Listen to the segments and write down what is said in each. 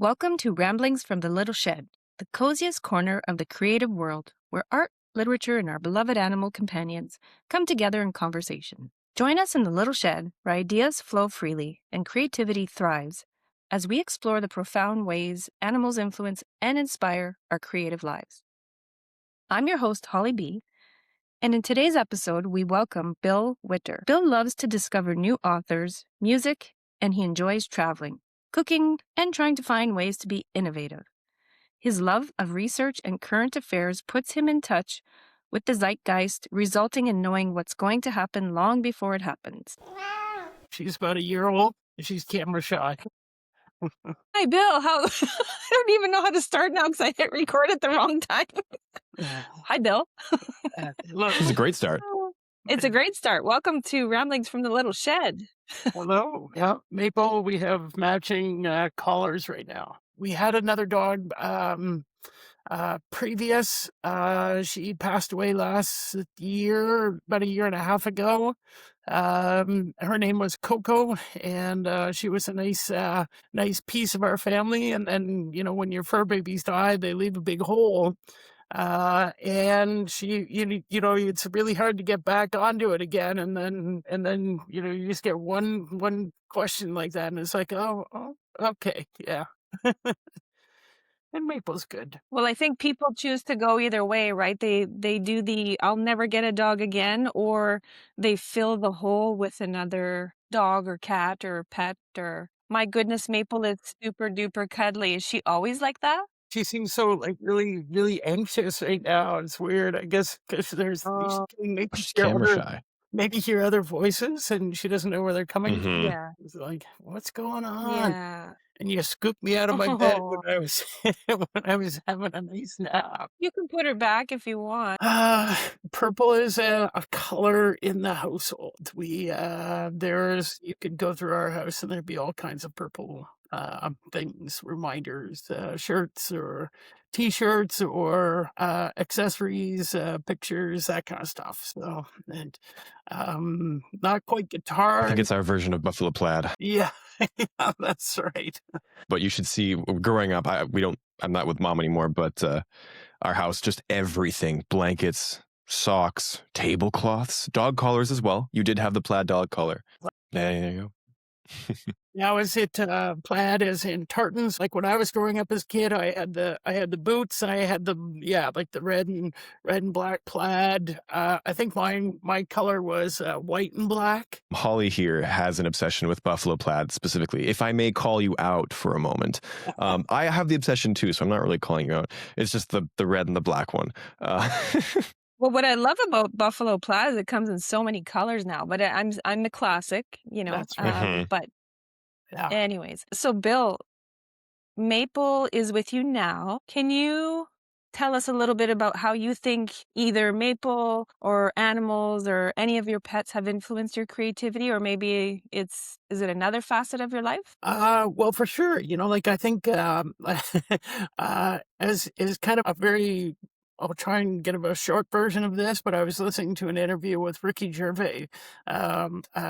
Welcome to Ramblings from the Little Shed, the coziest corner of the creative world, where art, literature, and our beloved animal companions come together in conversation. Join us in the Little Shed, where ideas flow freely and creativity thrives, as we explore the profound ways animals influence and inspire our creative lives. I'm your host, Holly B., and in today's episode, we welcome Bill Wittur. Bill loves to discover new authors, music, and he enjoys traveling, cooking, and trying to find ways to be innovative. His love of research and current affairs puts him in touch with the zeitgeist, resulting in knowing what's going to happen long before it happens. She's about a year old. She's camera shy. Hi, Bill. I don't even know how to start now because I hit record at the wrong time. Hi, Bill. It's a great start. It's a great start. Welcome to Ramblings from the Little Shed. Hello. Yeah, Maple, we have matching collars right now. We had another dog previous. She passed away last year, about a year and a half ago. Her name was Coco, and she was a nice piece of our family. And then, when your fur babies die, they leave a big hole. And she, it's really hard to get back onto it again. And then, you just get one question like that. And it's like, oh, okay. Yeah. And Maple's good. Well, I think people choose to go either way, right? They do the I'll never get a dog again, or they fill the hole with another dog or cat or pet, or my goodness, Maple is super duper cuddly. Is she always like that? She seems so really, really anxious right now. It's weird. I guess because She's camera shy. maybe hear other voices and she doesn't know where they're coming from. Mhm. Yeah. It's like, what's going on? Yeah. And you scooped me out of my bed when I was when I was having a nice nap. You can put her back if you want. Purple is a color in the household. You could go through our house and there'd be all kinds of purple things, reminders, shirts or T-shirts or accessories, pictures, that kind of stuff. So, and not quite guitar. I think it's our version of Buffalo Plaid. Yeah, yeah, that's right. But you should see, growing up, I'm not with mom anymore, but our house, just everything, blankets, socks, tablecloths, dog collars as well. You did have the plaid dog collar. There you go. Now, is it plaid as in tartans? Like when I was growing up as a kid, I had the boots, and I had the red and black plaid. I think my color was white and black. Holly here has an obsession with Buffalo Plaid specifically. If I may call you out for a moment, I have the obsession too, so I'm not really calling you out. It's just the red and the black one. Well, what I love about Buffalo Plaid is it comes in so many colors now, but I'm the classic, That's right. but Yeah. anyways. So Bill, Maple is with you now. Can you tell us a little bit about how you think either Maple or animals or any of your pets have influenced your creativity, or maybe is it another facet of your life? Well, for sure. I think as is kind of a very. I'll try and get a short version of this, but I was listening to an interview with Ricky Gervais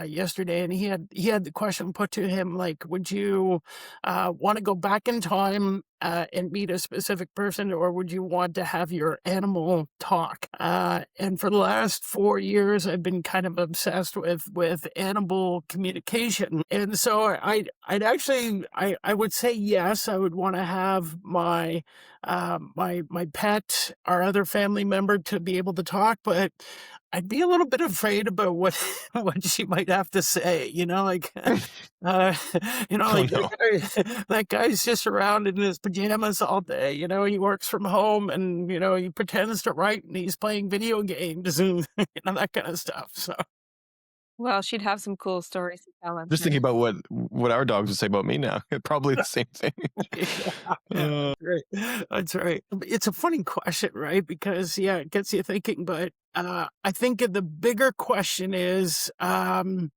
yesterday, and he had the question put to him like, would you want to go back in time and meet a specific person, or would you want to have your animal talk? And for the last 4 years, I've been kind of obsessed with animal communication, and so I would say yes, I would want to have my pet, our other family member, to be able to talk, but I'd be a little bit afraid about what she might have to say. Oh, no. That guy's just around in his pajamas all day. He works from home, and he pretends to write, and he's playing video games and that kind of stuff. So. Well, she'd have some cool stories to tell him. Just thinking about what our dogs would say about me now. Probably the same thing. Yeah, that's right. It's a funny question, right? Because it gets you thinking. But I think the bigger question is, it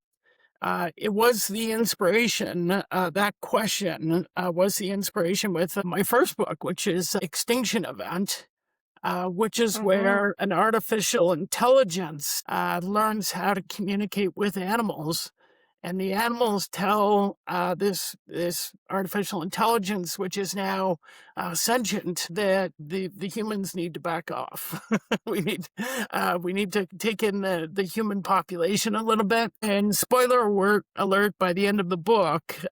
was the inspiration. That question was the inspiration with my first book, which is Extinction Event. Which is where an artificial intelligence learns how to communicate with animals and the animals tell this artificial intelligence, which is now sentient, that the humans need to back off. We need to take in the human population a little bit. And spoiler alert, by the end of the book,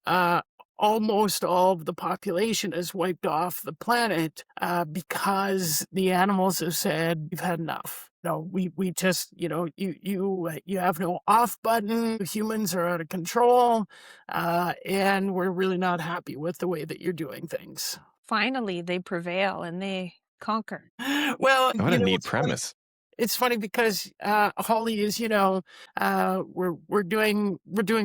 almost all of the population is wiped off the planet because the animals have said, we've had enough. No, we just, you have no off button. Humans are out of control, and we're really not happy with the way that you're doing things. Finally, they prevail and they conquer. Well, What a neat it's funny. premise. It's funny because Holly is, we're doing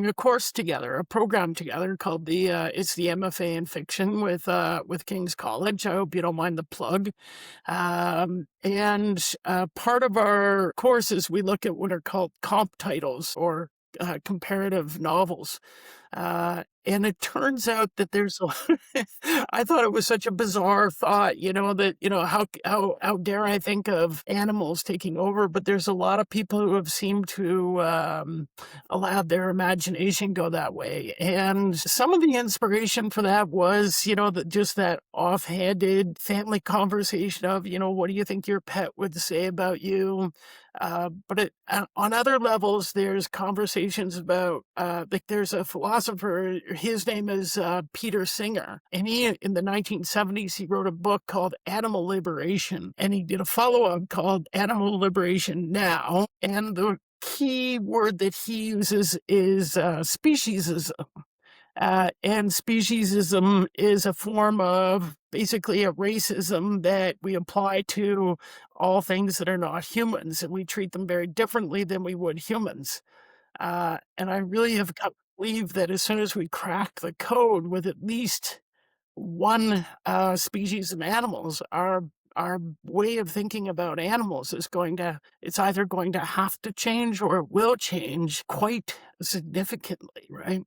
a course together, a program together called it's the MFA in Fiction with King's College. I hope you don't mind the plug. And part of our courses, we look at what are called comp titles or comparative novels. And it turns out that there's I thought it was such a bizarre thought, that, how dare I think of animals taking over, but there's a lot of people who have seemed to allow their imagination go that way. And some of the inspiration for that was, just that offhanded family conversation of, what do you think your pet would say about you? But on other levels, there's conversations about, there's a philosopher, his name is Peter Singer, and in the 1970s, he wrote a book called Animal Liberation, and he did a follow-up called Animal Liberation Now, and the key word that he uses is speciesism. And speciesism is a form of basically a racism that we apply to all things that are not humans, and we treat them very differently than we would humans. And I really have come to believe that as soon as we crack the code with at least one species of animals, our way of thinking about animals it's either going to have to change or it will change quite significantly, right?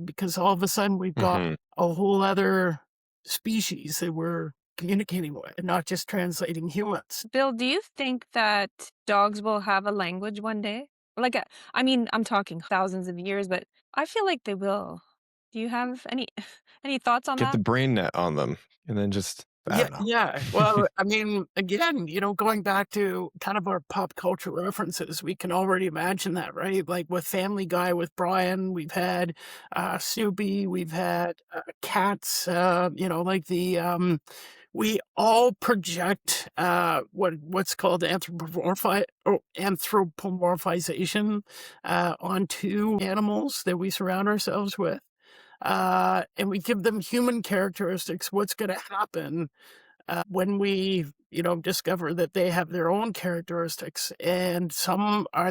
Because all of a sudden we've got Mhm. a whole other species that we're communicating with and not just translating humans. Bill, do you think that dogs will have a language one day? Like, I'm talking thousands of years, but I feel like they will. Do you have any any thoughts on Get the that? brain net on them, and then just I Yeah, don't know. yeah. Well, again, going back to kind of our pop culture references, we can already imagine that, right? Like with Family Guy with Brian, we've had Snoopy, we've had cats, we all project what's called anthropomorphization onto animals that we surround ourselves with. And we give them human characteristics. What's going to happen when we, discover that they have their own characteristics? And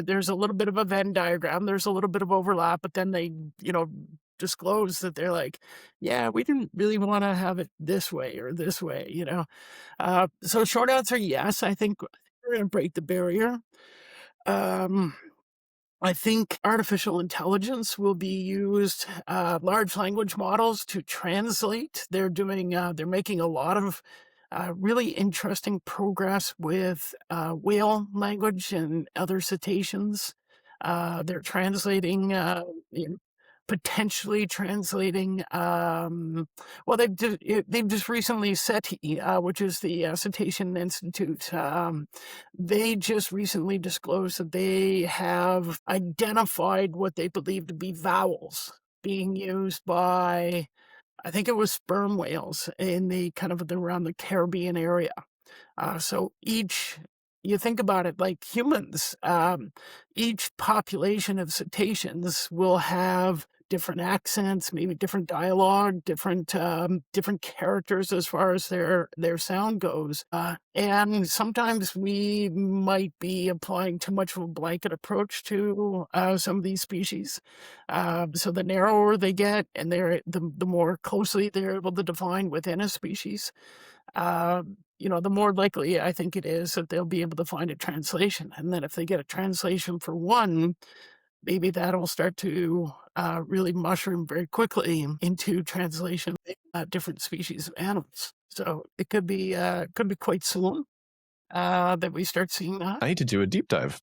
there's a little bit of a Venn diagram. There's a little bit of overlap, but then they, disclose that they're like, yeah, we didn't really want to have it this way or this way, So short answer, yes, I think we're going to break the barrier. I think artificial intelligence will be used, large language models to translate. They're making a lot of really interesting progress with whale language and other cetaceans. They're translating, potentially translating. Well, they've just recently SETI, which is the Cetacean Institute. They just recently disclosed that they have identified what they believe to be vowels being used by, I think it was sperm whales in around the Caribbean area. So you think about it like humans, each population of cetaceans will have different accents, maybe different dialogue, different characters as far as their sound goes. And sometimes we might be applying too much of a blanket approach to some of these species. So the narrower they get, and the more closely they're able to define within a species, the more likely I think it is that they'll be able to find a translation. And then if they get a translation for one, maybe that'll start to really mushroom very quickly into translation of different species of animals. So it could be quite soon that we start seeing that. I need to do a deep dive.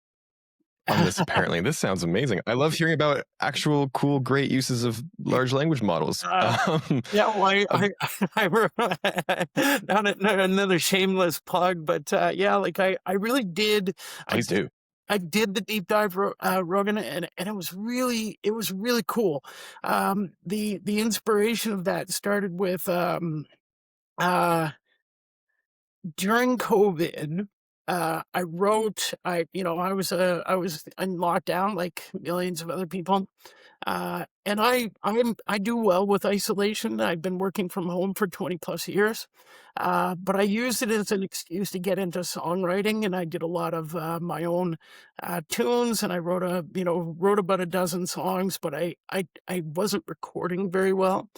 on this apparently. This sounds amazing. I love hearing about actual cool, great uses of large language models. Yeah, well, not another shameless plug, but yeah, like I really did. Please do. I did the deep dive, Rogan, and it was really cool. The inspiration of that started with during COVID. I wrote. I was in lockdown like millions of other people. And I do well with isolation. I've been working from home for 20 plus years. But I used it as an excuse to get into songwriting, and I did a lot of my own tunes, and I wrote about a dozen songs, but I wasn't recording very well.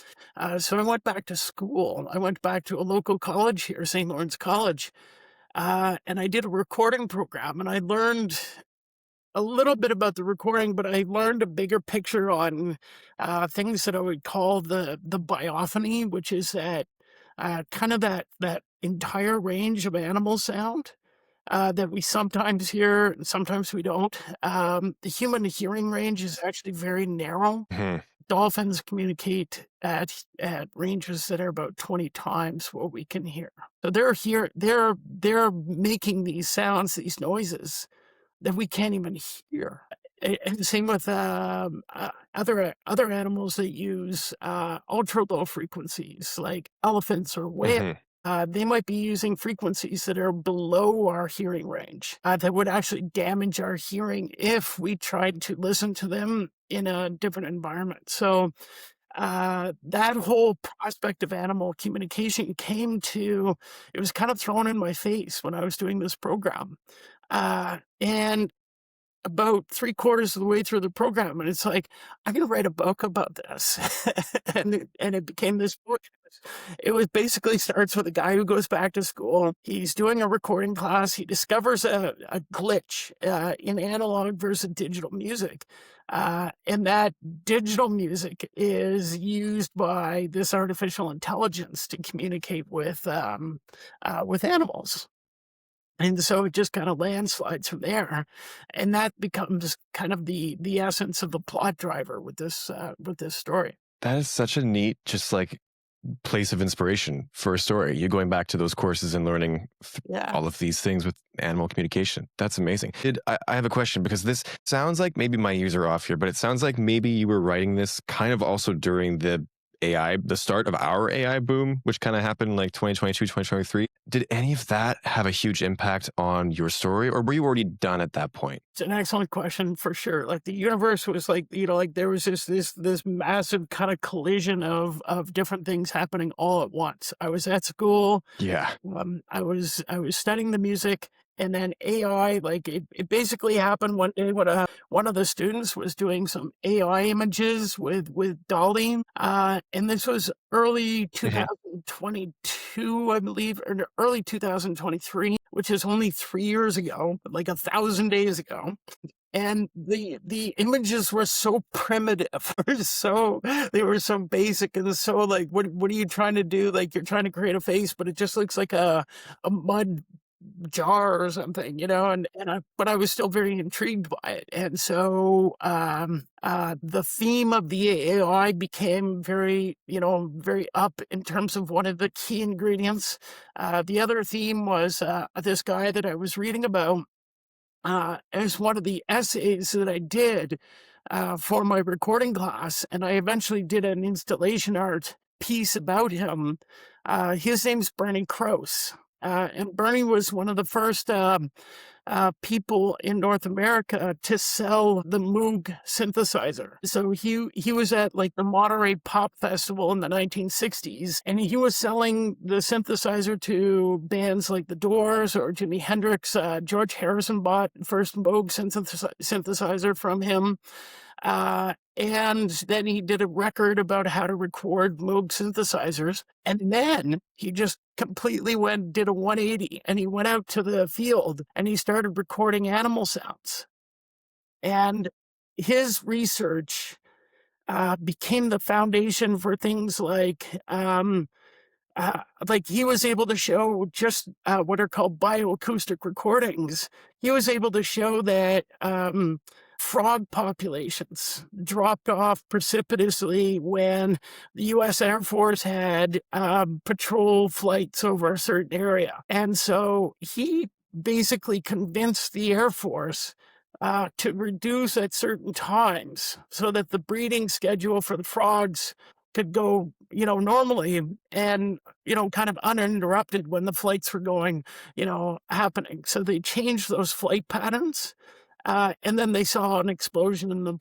So I went back to school. I went back to a local college here, St. Lawrence College. And I did a recording program, and I learned a little bit about the recording, but I learned a bigger picture on things that I would call the biophony, which is that kind of that entire range of animal sound that we sometimes hear and sometimes we don't. The human hearing range is actually very narrow. Mhm. Dolphins communicate at ranges that are about 20 times what we can hear. So they're making these sounds, these noises that we can't even hear. And same with other animals that use ultra low frequencies, like elephants or whales. Mhm. They might be using frequencies that are below our hearing range that would actually damage our hearing if we tried to listen to them in a different environment. So that whole prospect of animal communication it was kind of thrown in my face when I was doing this program. And about 3/4 of the way through the program, and it's like, I'm going to write a book about this. and it became this book. It was basically starts with a guy who goes back to school. He's doing a recording class. He discovers a glitch in analog versus digital music. And that digital music is used by this artificial intelligence to communicate with animals. And so it just kind of landslides from there, and that becomes kind of the essence of the plot driver with this story. That is such a neat, just like place of inspiration for a story. You going back to those courses and learning Yeah. all of these things with animal communication. That's amazing. I have a question, because this sounds like, maybe my ears are off here, but it sounds like maybe you were writing this kind of also during the start of our AI boom, which kind of happened like 2022, 2023. Did any of that have a huge impact on your story, or were you already done at that point? It's an excellent question for sure. Like the universe was like, like there was this massive kind of collision of different things happening all at once. I was at school. Yeah. I was studying the music, and then AI, like it basically happened one day when one of the students was doing some AI images with DALL-E. And this was early 2022, I believe, or early 2023, which is only 3 years ago, like 1,000 days ago. And the images were so primitive, they were so basic, and so like, what are you trying to do? Like, you're trying to create a face, but it just looks like a mud jar or something, but I was still very intrigued by it. And so the theme of the AI became very up in terms of one of the key ingredients. The other theme was this guy that I was reading about as one of the essays that I did for my recording class, and I eventually did an installation art piece about him. His name's Bernie Krause. And Bernie was one of the first people in North America to sell the Moog synthesizer. So he was at like the Monterey Pop Festival in the 1960s, and he was selling the synthesizer to bands like The Doors or Jimi Hendrix. George Harrison bought first Moog synthesizer from him. And then he did a record about how to record Moog synthesizers. And then he just completely did a 180, and he went out to the field and he started recording animal sounds. And his research became the foundation for things like like he was able to show just what are called bioacoustic recordings. He was able to show that frog populations dropped off precipitously when the U.S. Air Force had patrol flights over a certain area. And so he basically convinced the Air Force to reduce at certain times so that the breeding schedule for the frogs could go, normally and, kind of uninterrupted when the flights were going, happening. So they changed those flight patterns. And then they saw an explosion in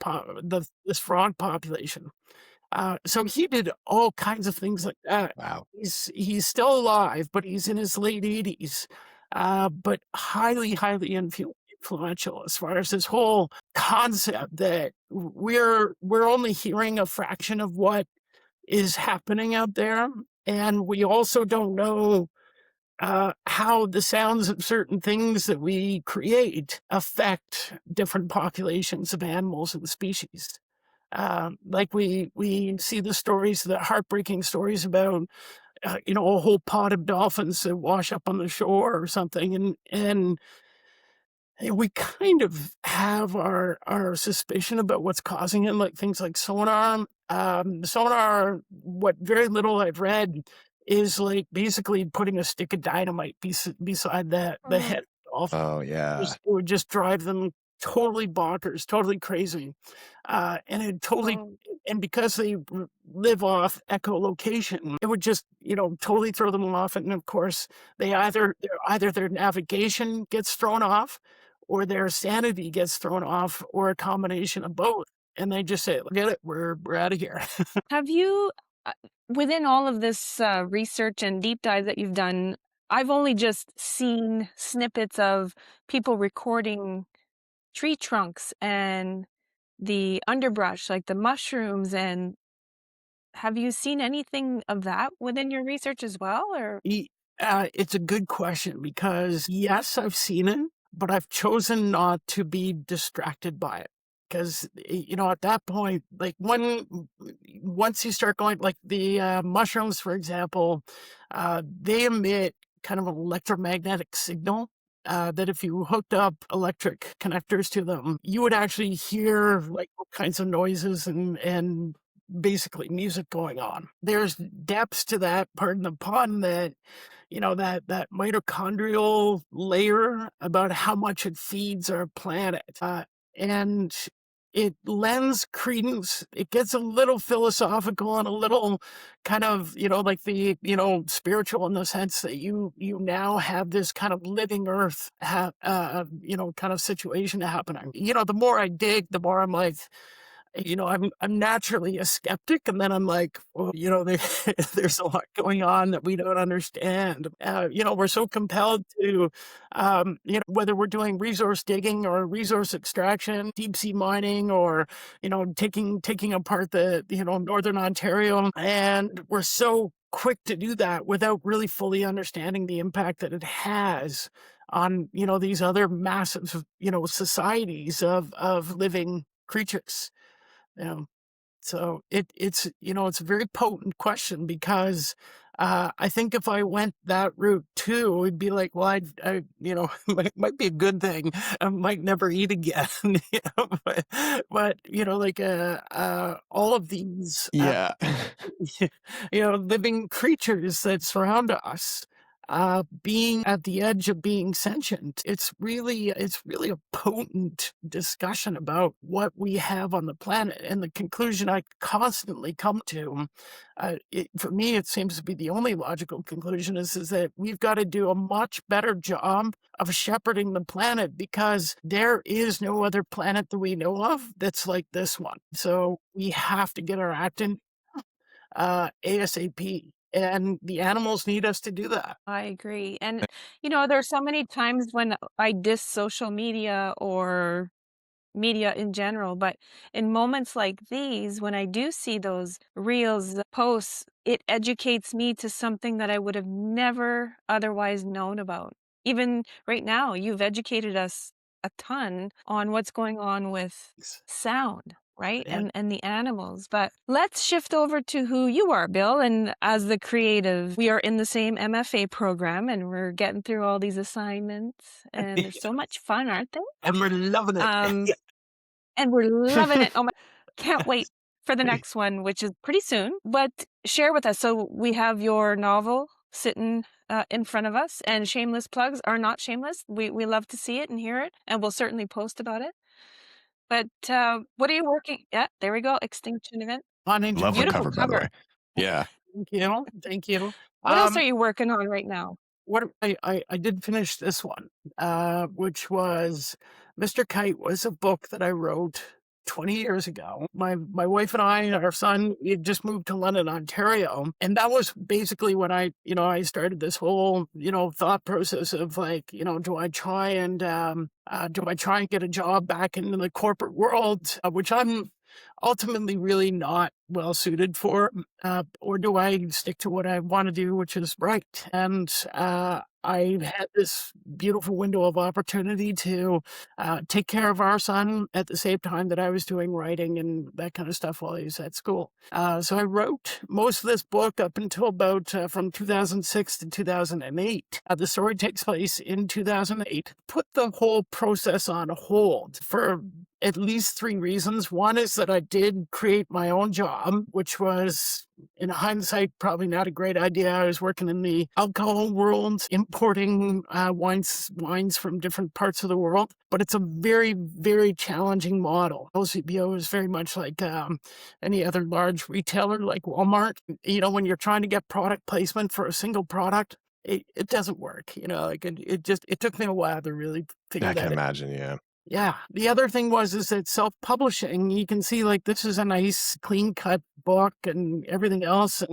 this frog population. So he did all kinds of things like that. Wow. He's still alive, but he's in his late 80s. But highly, highly influential as far as this whole concept that we're only hearing a fraction of what is happening out there, and we also don't know how the sounds of certain things that we create affect different populations of animals and species. Like we see the heartbreaking stories about a whole pod of dolphins that wash up on the shore or something, and we kind of have our suspicion about what's causing it, like things like sonar. Sonar, what very little I've read, is like basically putting a stick of dynamite beside the head of the dolphin. Oh yeah. It would just drive them totally bonkers, totally crazy. And it totally, and because they live off echolocation, it would just, totally throw them off. And of course, either their navigation gets thrown off or their sanity gets thrown off or a combination of both. And they just say, "Forget it, we're out of here." Have you, within all of this research and deep dive that you've done, I've only just seen snippets of people recording tree trunks and the underbrush, like the mushrooms. And have you seen anything of that within your research as well? Or It's a good question because yes, I've seen it, but I've chosen not to be distracted by it. Because, at that point, like once you start going, like the mushrooms, for example, they emit kind of an electromagnetic signal that if you hooked up electric connectors to them, you would actually hear like all kinds of noises and basically music going on. There's depths to that part in the pun that, that mitochondrial layer about how much it feeds our planet. And it lends credence. It gets a little philosophical and a little kind of, like the, spiritual in the sense that you now have this kind of living earth, kind of situation happening. The more I dig, the more I'm like, I'm naturally a skeptic, and then I'm like, well, there's a lot going on that we don't understand. We're so compelled to, whether we're doing resource digging or resource extraction, deep sea mining, or taking apart the northern Ontario, and we're so quick to do that without really fully understanding the impact that it has on these other massive societies of living creatures. So it's it's a very potent question because I think if I went that route too, it'd be like, well, I might be a good thing. I might never eat again, but like all of these Yeah. living creatures that surround us. Being at the edge of being sentient, it's really a potent discussion about what we have on the planet. And the conclusion I constantly come to, for me, it seems to be the only logical conclusion is that we've got to do a much better job of shepherding the planet because there is no other planet that we know of that's like this one. So we have to get our act in ASAP. And the animals need us to do that. I agree. And, there's so many times when I diss social media or media in general, but in moments like these, when I do see those reels, posts, it educates me to something that I would have never otherwise known about. Even right now, you've educated us a ton on what's going on with sound. right? Yeah. And the animals. But let's shift over to who you are, Bill. And as the creative, we are in the same MFA program and we're getting through all these assignments and they're so much fun, aren't they? And we're loving it. Um, and we're loving it. Oh my, can't wait for the next one, which is pretty soon. But share with us. So we have your novel sitting in front of us, and shameless plugs are not shameless. We love to see it and hear it, and we'll certainly post about it. But what are you working? Yeah, there we go. Extinction event. Love the Beautiful cover, by the way. Yeah. Thank you. Thank you. What else are you working on right now? What I did finish this one, which was Mr. Kite was a book that I wrote 20 years ago. My wife and I, our son, we had just moved to London, Ontario. And that was basically when I started this whole, thought process of like, do I try and get a job back into the corporate world, which I'm ultimately really not well suited for, or do I stick to what I want to do, which is write? And I had this beautiful window of opportunity to take care of our son at the same time that I was doing writing and that kind of stuff while he was at school. So I wrote most of this book up until about from 2006 to 2008. The story takes place in 2008. Put the whole process on hold for at least 3 reasons. One is that I did create my own job, which was, in hindsight, probably not a great idea. I was working in the alcohol world, importing wines from different parts of the world. But it's a very, very challenging model. LCBO is very much like any other large retailer like Walmart. When you're trying to get product placement for a single product, it doesn't work. It took me a while to really figure I that can out. imagine, yeah. Yeah. The other thing is that self-publishing, you can see like this is a nice clean cut book and everything else.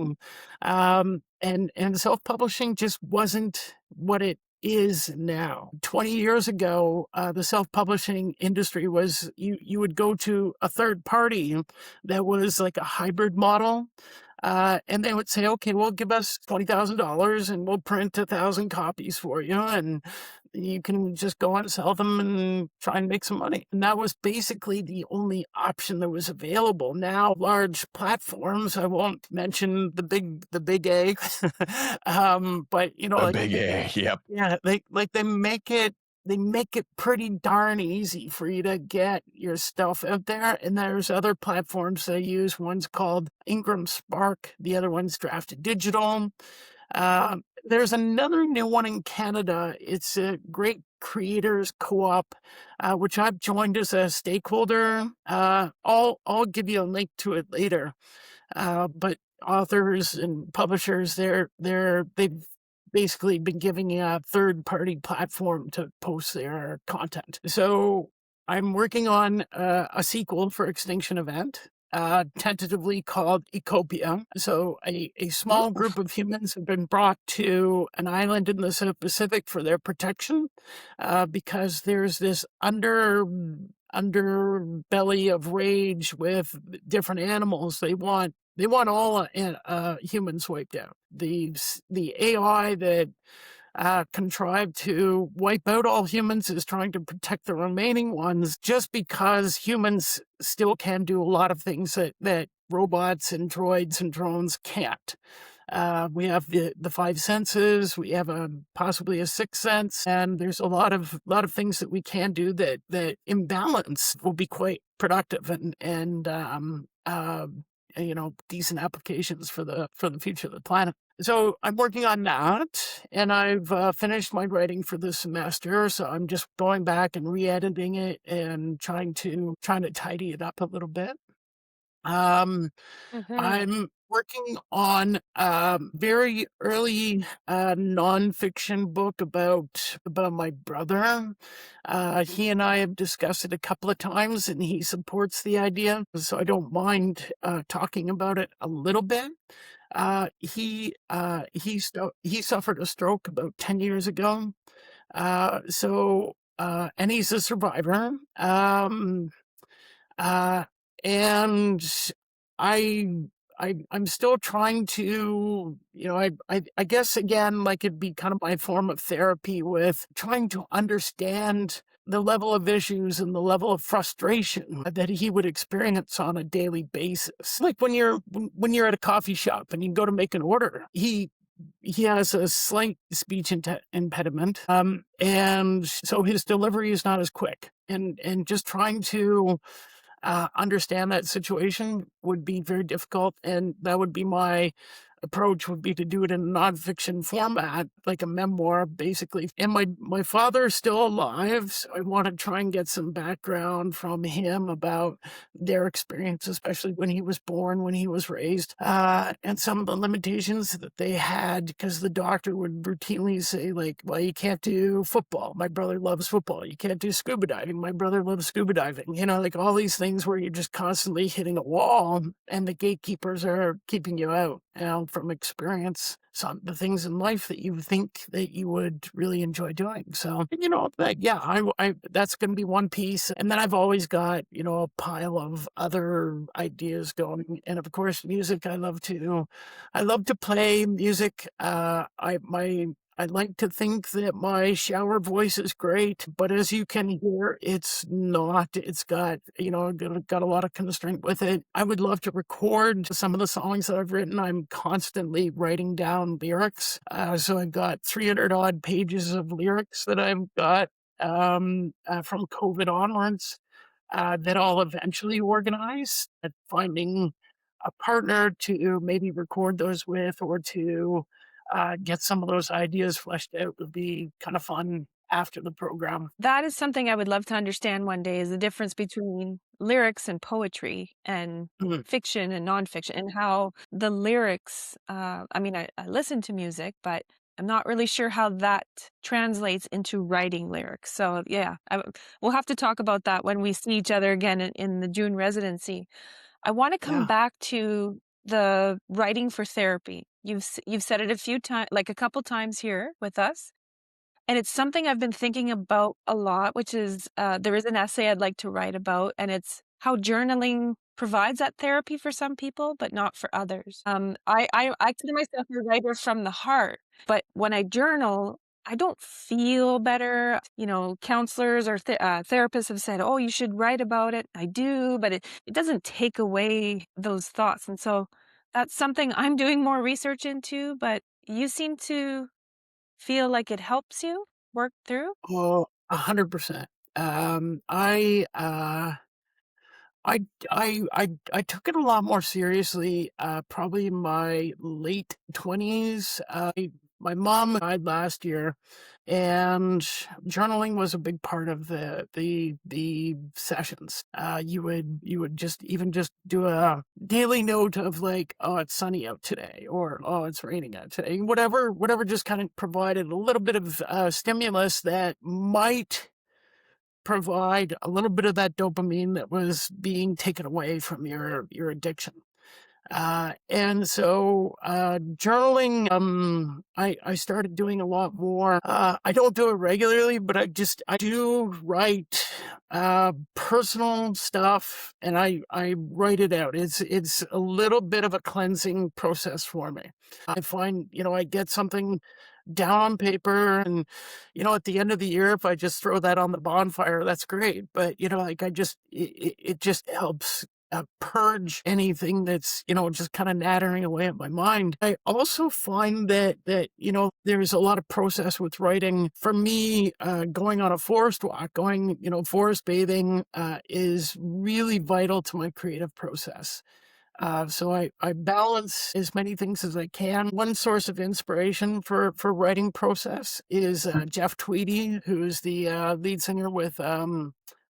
And self-publishing just wasn't what it is now. 20 years ago, the self-publishing industry was you would go to a third party that was like a hybrid model. And they would say, okay, well, give us $20,000 and we'll print 1,000 copies for you. And you can just go and sell them and try and make some money. And that was basically the only option that was available. Now, large platforms, I won't mention the big A, but The big A, yep. yeah, they make it pretty darn easy for you to get your stuff out there. And there's other platforms they use. One's called Ingram Spark. The other one's Drafted Digital. There's another new one in Canada. It's a Great Creators Co-op, which I've joined as a stakeholder. I'll give you a link to it later. But authors and publishers, they've basically been giving a third-party platform to post their content. So I'm working on a sequel for Extinction Event, tentatively called Ecopia. So a small group of humans have been brought to an island in the South Pacific for their protection, because there's this underbelly of rage with different animals. They want all humans wiped out. The AI that contrived to wipe out all humans is trying to protect the remaining ones, just because humans still can do a lot of things that robots and droids and drones can't. We have the 5 senses. We have possibly a 6th sense, and there's a lot of things that we can do that in balance will be quite productive and decent applications for the future of the planet. So I'm working on that, and I've finished my writing for this semester. So I'm just going back and re-editing it and trying to tidy it up a little bit. I'm working on a very early nonfiction book about my brother. He and I have discussed it a couple of times, and he supports the idea, so I don't mind talking about it a little bit. He suffered a stroke about 10 years ago, and he's a survivor. And I'm still trying to, I guess again, like it'd be kind of my form of therapy with trying to understand the level of issues and the level of frustration that he would experience on a daily basis. Like when you're at a coffee shop and you go to make an order, he has a slight speech impediment, and so his delivery is not as quick. And just trying to understand that situation would be very difficult, and that would be my approach, would be to do it in a nonfiction format, like a memoir, basically. And my father's still alive, so I want to try and get some background from him about their experience, especially when he was born, when he was raised, and some of the limitations that they had, because the doctor would routinely say, like, well, you can't do football. My brother loves football. You can't do scuba diving. My brother loves scuba diving. You know, like all these things where you're just constantly hitting a wall and the gatekeepers are keeping you out. From experience, some the things in life that you think that you would really enjoy doing. So, you know, I that's going to be one piece. And then I've always got, you know, a pile of other ideas going. And of course, music. I love to play music. I like to think that my shower voice is great, but as you can hear, it's not. It's got, you know, got a lot of constraint with it. I would love to record some of the songs that I've written. I'm constantly writing down lyrics. So I've got 300 odd pages of lyrics that I've got from COVID onwards that I'll eventually organize. Finding a partner to maybe record those with, or to get some of those ideas fleshed out, would be kind of fun after the program. That is something I would love to understand one day, is the difference between lyrics and poetry and fiction and nonfiction, and how the lyrics, I mean, I listen to music, but I'm not really sure how that translates into writing lyrics. So yeah, we'll have to talk about that when we see each other again in the June residency. I want to come back to the writing for therapy. You've said it a few times, like a couple times here with us. And it's something I've been thinking about a lot, which is there is an essay I'd like to write about, and it's how journaling provides that therapy for some people, but not for others. I consider myself a writer from the heart, but when I journal, I don't feel better. You know, counselors or therapists have said, oh, you should write about it. I do, but it doesn't take away those thoughts. And so that's something I'm doing more research into, but you seem to feel like it helps you work through? Well, 100%. I took it a lot more seriously, probably in my late 20s. My mom died last year, and journaling was a big part of the sessions. You would just do a daily note of, like, oh, it's sunny out today, or oh, it's raining out today. Whatever just kind of provided a little bit of stimulus that might provide a little bit of that dopamine that was being taken away from your addiction. And so journaling, I started doing a lot more. I don't do it regularly, but I do write personal stuff, and I write it out. It's a little bit of a cleansing process for me. I find, you know, I get something down on paper, and, you know, at the end of the year, if I just throw that on the bonfire, that's great. But, you know, like it just helps purge anything that's, you know, just kind of nattering away at my mind. I also find that, you know, there's a lot of process with writing. For me, going on a forest walk, forest bathing is really vital to my creative process. So I balance as many things as I can. One source of inspiration for writing process is Jeff Tweedy, who's the lead singer with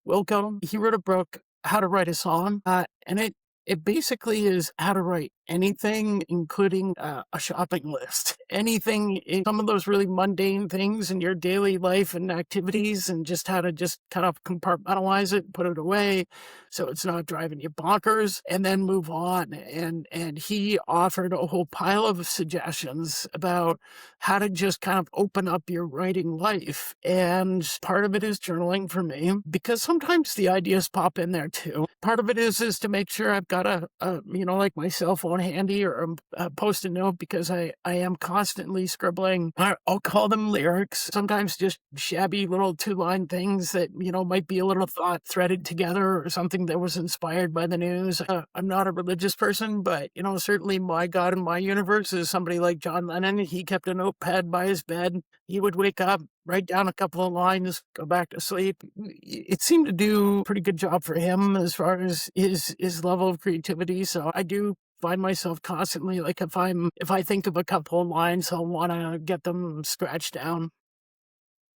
Wilco. He wrote a book, How to Write a Song, and it basically is how to write anything, including a shopping list. Anything, some of those really mundane things in your daily life and activities, and just how to just kind of compartmentalize it, put it away so it's not driving you bonkers, and then move on. And he offered a whole pile of suggestions about how to just kind of open up your writing life. And part of it is journaling for me, because sometimes the ideas pop in there too. Part of it is to make sure I've got a like my cell phone phone handy or a post-it note because I am constantly scribbling. I'll call them lyrics, sometimes just shabby little 2-line things that, might be a little thought threaded together or something that was inspired by the news. I'm not a religious person, but, certainly my God in my universe is somebody like John Lennon. He kept a notepad by his bed. He would wake up, write down a couple of lines, go back to sleep. It seemed to do a pretty good job for him as far as his level of creativity. So I do find myself constantly, like if I think of a couple of lines, I'll want to get them scratched down.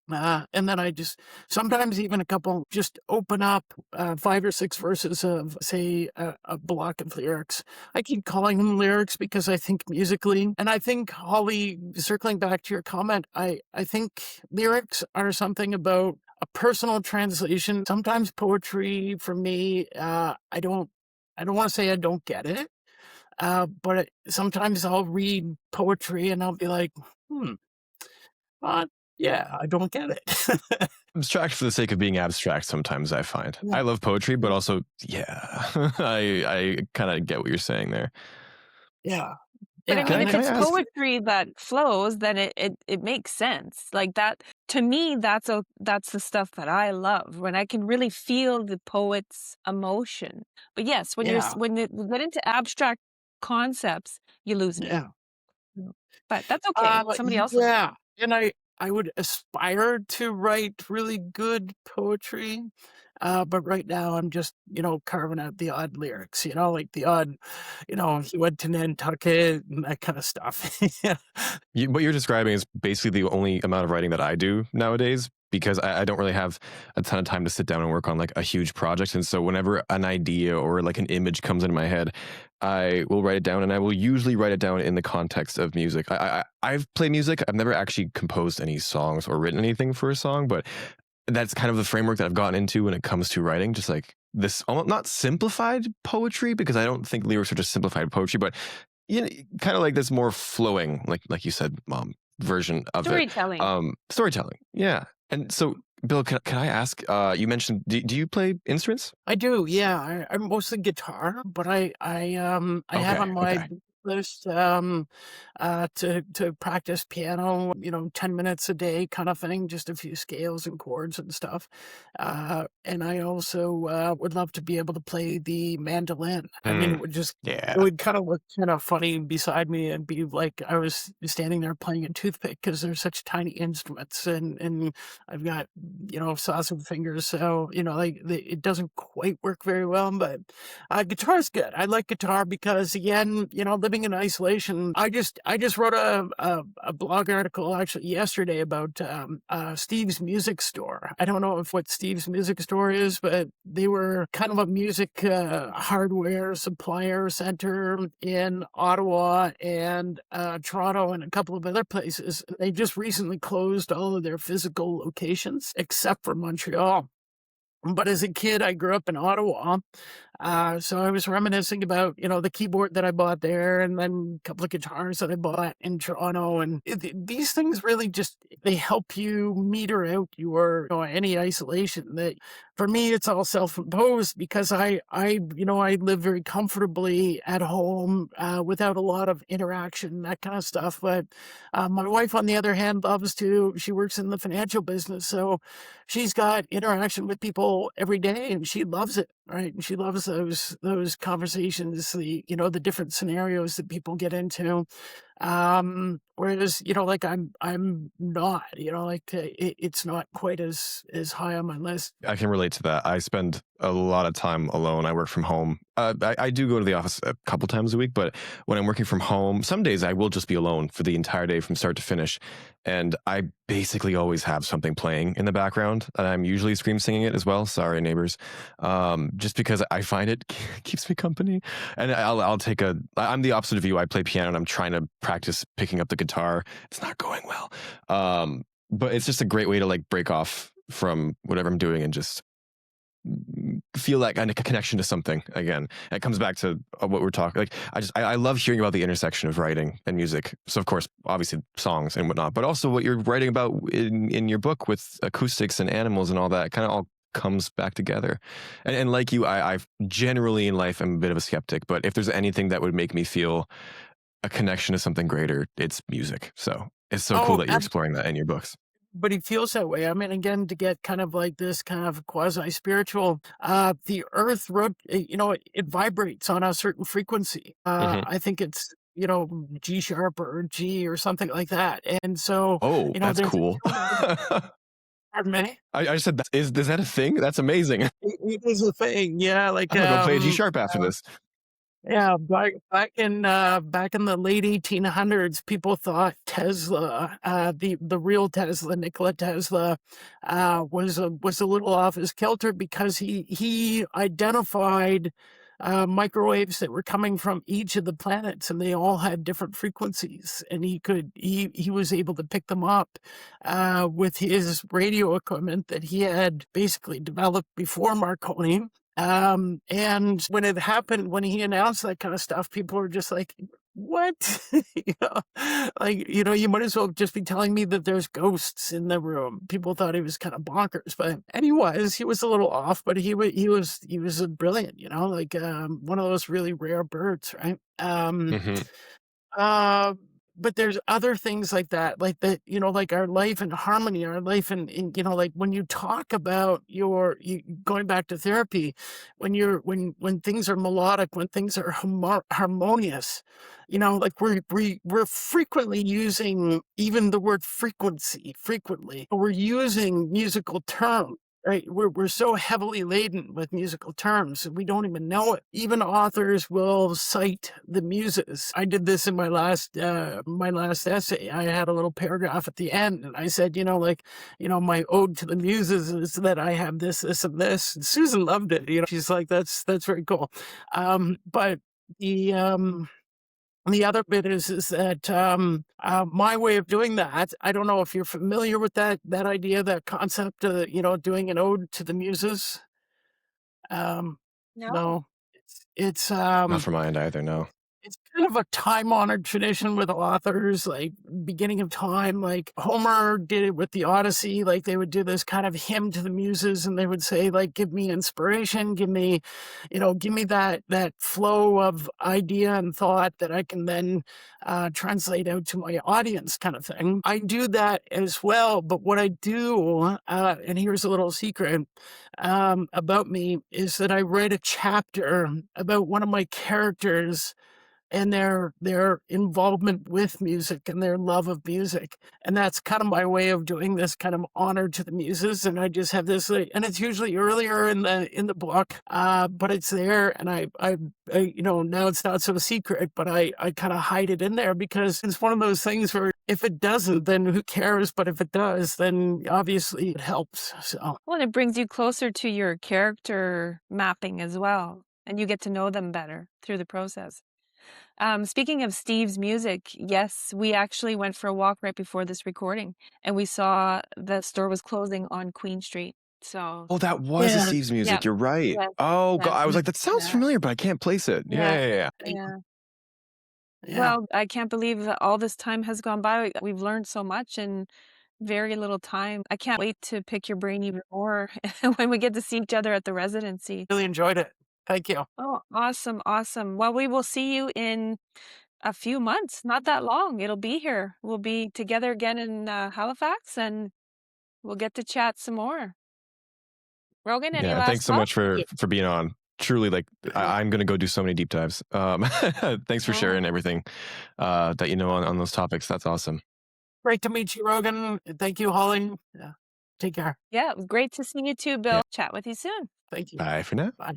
And then I just sometimes even a couple just open up 5 or 6 verses of, say, a block of lyrics. I keep calling them lyrics because I think musically, and I think, Holly, circling back to your comment, I think lyrics are something about a personal translation. Sometimes poetry for me, I don't want to say I don't get it, but sometimes I'll read poetry and I'll be like, yeah, I don't get it. Abstract for the sake of being abstract sometimes, I find. Yeah. I love poetry, but also, I kind of get what you're saying there. Yeah. But I Can mean, I- if can I it's ask- poetry that flows, then it makes sense. Like that, to me, that's the stuff that I love, when I can really feel the poet's emotion. But yes, when Yeah. when you get into abstract concepts, you lose me. Yeah. But that's okay. Somebody else will. Yeah. And I would aspire to write really good poetry. But right now I'm just, carving out the odd lyrics, like the odd, he went to Nantucket and that kind of stuff. What you're describing is basically the only amount of writing that I do nowadays, because I don't really have a ton of time to sit down and work on like a huge project. And so whenever an idea or like an image comes into my head, I will write it down, and I will usually write it down in the context of music. I've played music. I've never actually composed any songs or written anything for a song, but that's kind of the framework that I've gotten into when it comes to writing, just like this, almost not simplified poetry, because I don't think lyrics are just simplified poetry, but kind of like this more flowing, like you said, version of Storytelling. it. Storytelling. Yeah. And so, Bill, can I ask, you mentioned, do you play instruments? I do, yeah. I'm mostly guitar, but I have on my Okay. list to practice piano, 10 minutes a day kind of thing, just a few scales and chords and stuff. And I also would love to be able to play the mandolin. I mean, it would just Yeah. it would kind of look kind of funny beside me and be like I was standing there playing a toothpick because they're such tiny instruments, and I've got sausage fingers, so it doesn't quite work very well. But guitar is good. I like guitar because, again, living in isolation, I just wrote a blog article actually yesterday about Steve's Music Store. I don't know what Steve's Music Store is, but they were kind of a music hardware supplier center in Ottawa and Toronto and a couple of other places. They just recently closed all of their physical locations except for Montreal. But as a kid, I grew up in Ottawa. So I was reminiscing about, the keyboard that I bought there, and then a couple of guitars that I bought in Toronto. And these things really they help you meter out your, any isolation. That for me, it's all self-imposed because I live very comfortably at home without a lot of interaction, that kind of stuff. But my wife, on the other hand, she works in the financial business. So she's got interaction with people every day, and she loves it, right? And she loves those conversations, the different scenarios that people get into. Whereas, like I'm not, it's not quite as high on my list. I can relate to that. I spend a lot of time alone. I work from home. I do go to the office a couple times a week, but when I'm working from home, some days I will just be alone for the entire day from start to finish. And I basically always have something playing in the background, and I'm usually scream singing it as well. Sorry, neighbors. Just because I find it keeps me company. And I'm the opposite of you. I play piano and I'm trying to practice picking up the guitar. It's not going well. But it's just a great way to like break off from whatever I'm doing and just feel that kind of connection to something again. And it comes back to what we're talking. Like I love hearing about the intersection of writing and music. So of course, obviously songs and whatnot, but also what you're writing about in your book with acoustics and animals and all that kind of all comes back together. And like you, I generally in life am a bit of a skeptic, but if there's anything that would make me feel a connection to something greater, it's music. So it's so cool Oh, that you're exploring that in your books. but he feels that way. I mean, again, to get kind of like this kind of quasi-spiritual, the earth, it vibrates on a certain frequency. I think it's, G sharp or G or something like that. And so, Oh, that's there's cool. pardon me? I just said, is that a thing? That's amazing. It is a thing. Yeah. Like, I'm gonna go play a G sharp after this. yeah, back in the late 1800s, people thought Tesla, the real Tesla, Nikola Tesla, was a little off his kilter because he identified microwaves that were coming from each of the planets, and they all had different frequencies, and he was able to pick them up with his radio equipment that he had basically developed before Marconi. And when it happened, when he announced that kind of stuff, people were just like, what? You might as well just be telling me that there's ghosts in the room. People thought he was kind of bonkers, and he was a little off, but he was a brilliant, one of those really rare birds, right? Mhm. But there's other things like that, like our life in harmony, our life like when you talk about going back to therapy, when things are melodic, when things are harmonious, like we're frequently using even the word frequency frequently. We're using musical terms. Right, we're so heavily laden with musical terms, we don't even know it. Even authors will cite the muses. I did this in my last essay. I had a little paragraph at the end, and I said, my ode to the muses is that I have this, this, and this. And Susan loved it. She's like, that's very cool. But the other bit is that my way of doing that, I don't know if you're familiar with that idea, that concept of, doing an ode to the muses. No. No, it's Not from my end either. No. it's kind of a time-honored tradition with authors, like beginning of time. Like Homer did it with the Odyssey. Like they would do this kind of hymn to the muses, and they would say, like, give me inspiration, give me that flow of idea and thought that I can then translate out to my audience, kind of thing. I do that as well, but what I do, and here's a little secret about me, is that I write a chapter about one of my characters and their involvement with music and their love of music. And that's kind of my way of doing this kind of honor to the muses. And I just have this, and it's usually earlier in the book, but it's there. And I now it's not so secret, but I kind of hide it in there because it's one of those things where if it doesn't, then who cares? But if it does, then obviously it helps. So. Well, it brings you closer to your character mapping as well, and you get to know them better through the process. Speaking of Steve's music, yes, we actually went for a walk right before this recording, and we saw the store was closing on Queen Street. So, Oh, that was a Yeah. Steve's music. Yeah. You're right. Yes. Oh, God. Yes. I was like, that sounds Yeah. familiar, but I can't place it. Yeah. Yeah. Yeah. Well, I can't believe that all this time has gone by. We've learned so much in very little time. I can't wait to pick your brain even more when we get to see each other at the residency. Really enjoyed it. Thank you. Oh, awesome, awesome. Well, we will see you in a few months, not that long. It'll be here. We'll be together again in Halifax, and we'll get to chat some more. Rogan, any Yeah. last Thanks so thoughts? much for being on. Truly, like, I'm going to go do so many deep dives. Thanks for sharing everything that you know on those topics. That's awesome. Great to meet you, Rogan. Thank you, Holly. Yeah. Take care. Yeah, it was great to see you too, Bill. Yeah. Chat with you soon. Thank you. Bye for now. Bye.